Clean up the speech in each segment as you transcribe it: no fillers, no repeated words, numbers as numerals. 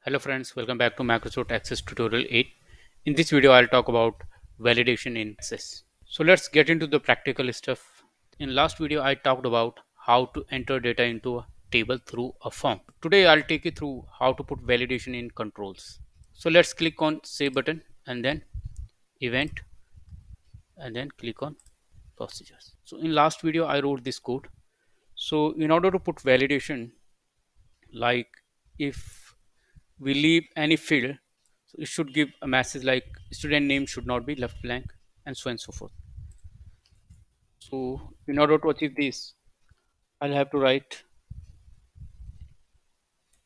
Hello friends, welcome back to Microsoft Access tutorial 8. In this video, I'll talk about validation in Access. So let's get into the practical stuff. In last video, I talked about how to enter data into a table through a form. Today, I'll take you through how to put validation in controls. So let's click on Save button and then Event and then click on Procedures. So in last video, I wrote this code. So in order to put validation, like if we leave any field, so it should give a message like student name should not be left blank and so on and so forth. So in order to achieve this, I'll have to write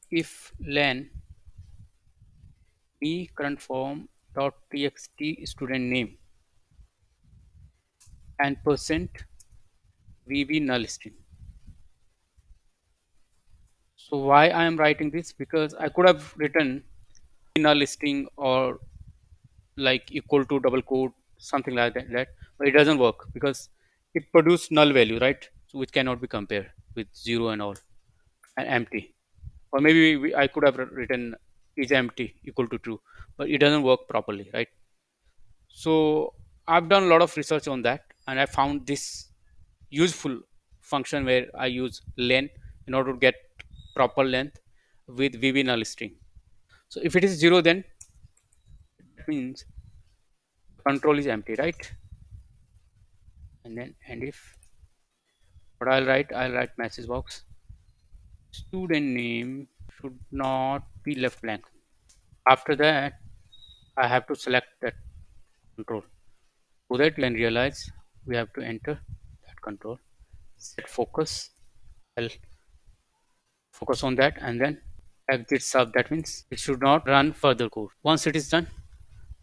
if len b current form dot txt student name and percent vb null string. So why I am writing this, because I could have written null string or like equal to double quote something like that, but it doesn't work because it produces null value, right? So which cannot be compared with zero and all and empty. Or maybe I could have written is empty equal to true, but it doesn't work properly, right? So I've done a lot of research on that and I found this useful function where I use len in order to get proper length with vb null string. So if it is zero, then that means control is empty, right? And if what I'll write message box student name should not be left blank. After that, I have to select that control. So that you can realize we have to enter that control. Set focus. I'll focus on that and then exit sub. That means it should not run further code. Once it is done,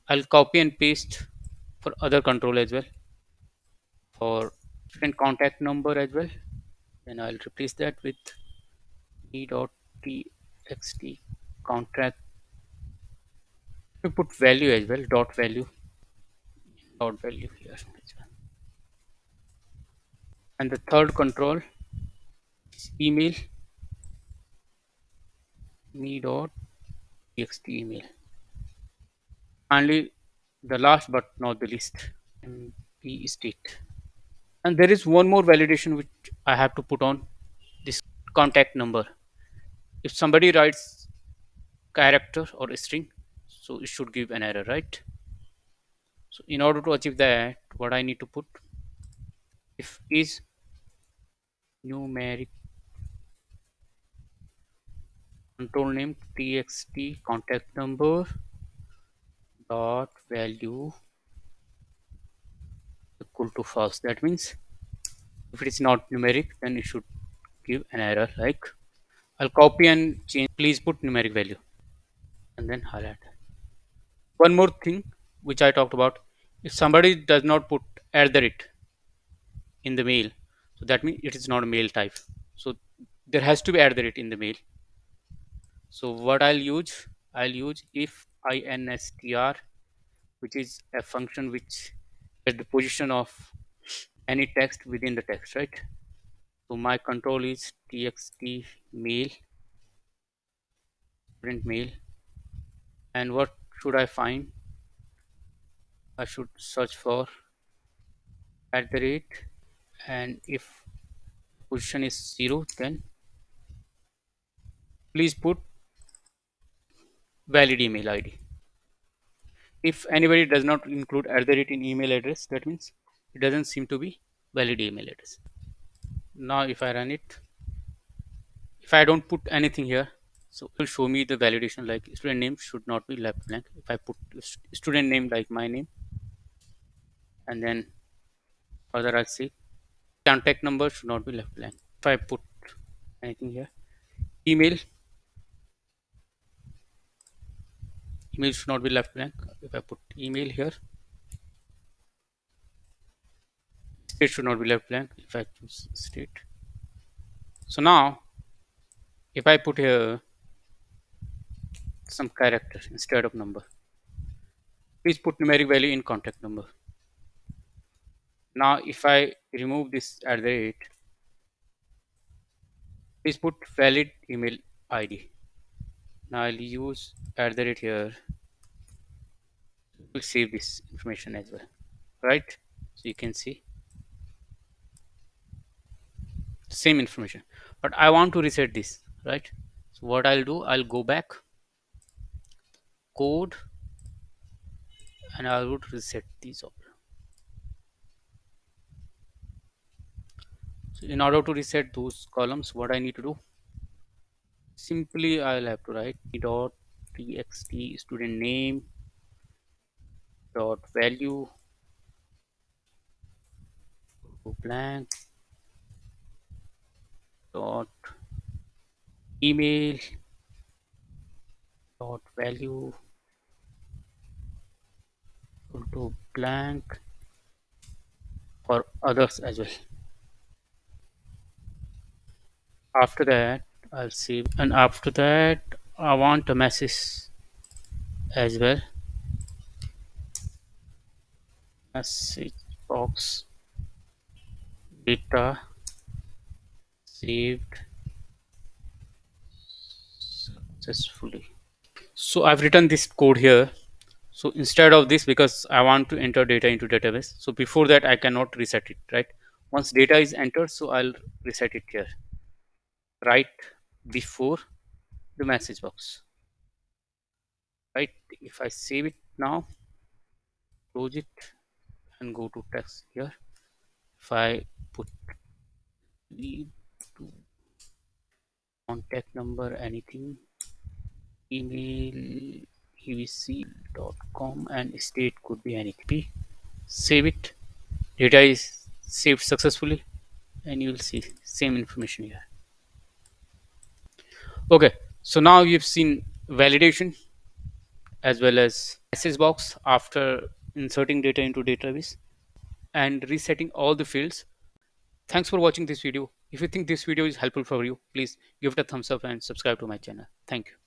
I'll copy and paste for other control as well. For student contact number as well. Then I'll replace that with e.txt contact. We put value as well, dot value here as well. And the third control is email me.txt email. Finally, the last but not the least, mp state. And there is one more validation which I have to put on this contact number. If somebody writes character or a string, so it should give an error, right? So in order to achieve that, what I need to put if is numeric control name txt contact number dot value equal to false. That means if it is not numeric, then it should give an error like I'll copy and change. Please put numeric value and then highlight. One more thing which I talked about, if somebody does not put at the rate in the mail, so that means it is not a mail type. So there has to be at the rate in the mail. So what I'll use if instr, which is a function which at the position of any text within the text, right? So my control is txt mail print mail, and what should I find? I should search for at the rate, and if position is 0, then please put valid email id. If anybody does not include at the rate in email address, that means it doesn't seem to be valid email address. Now if I run it, if I don't put anything here, so it will show me the validation like student name should not be left blank. If I put student name like my name, and then further I'll see contact number should not be left blank. If I put anything here, email should not be left blank. If I put email here, state should not be left blank. If I choose state, so now if I put here some character instead of number, please put numeric value in contact number. Now if I remove this at the rate, please put valid email id. Now I'll use at the rate here. We'll save this information as well, right? So you can see same information, but I want to reset this, right? So what I'll do, I'll go back code and I would reset these all. So in order to reset those columns, what I need to do, simply I'll have to write dot txt student name dot value blank dot email dot value to blank for others as well. After that, I'll save, and after that, I want a message as well. Message box data saved successfully. So I've written this code here. So instead of this, because I want to enter data into database, so before that I cannot reset it, right? Once data is entered, so I'll reset it here, right before the message box, right? If I save it now, close it, and go to text here. If I put lead to contact number, anything, email evc.com, and state could be anything. Save it. Data is saved successfully, and you will see same information here. Okay, so now you've seen validation as well as message box after inserting data into database and resetting all the fields. Thanks for watching this video. If you think this video is helpful for you, please give it a thumbs up and subscribe to my channel. Thank you.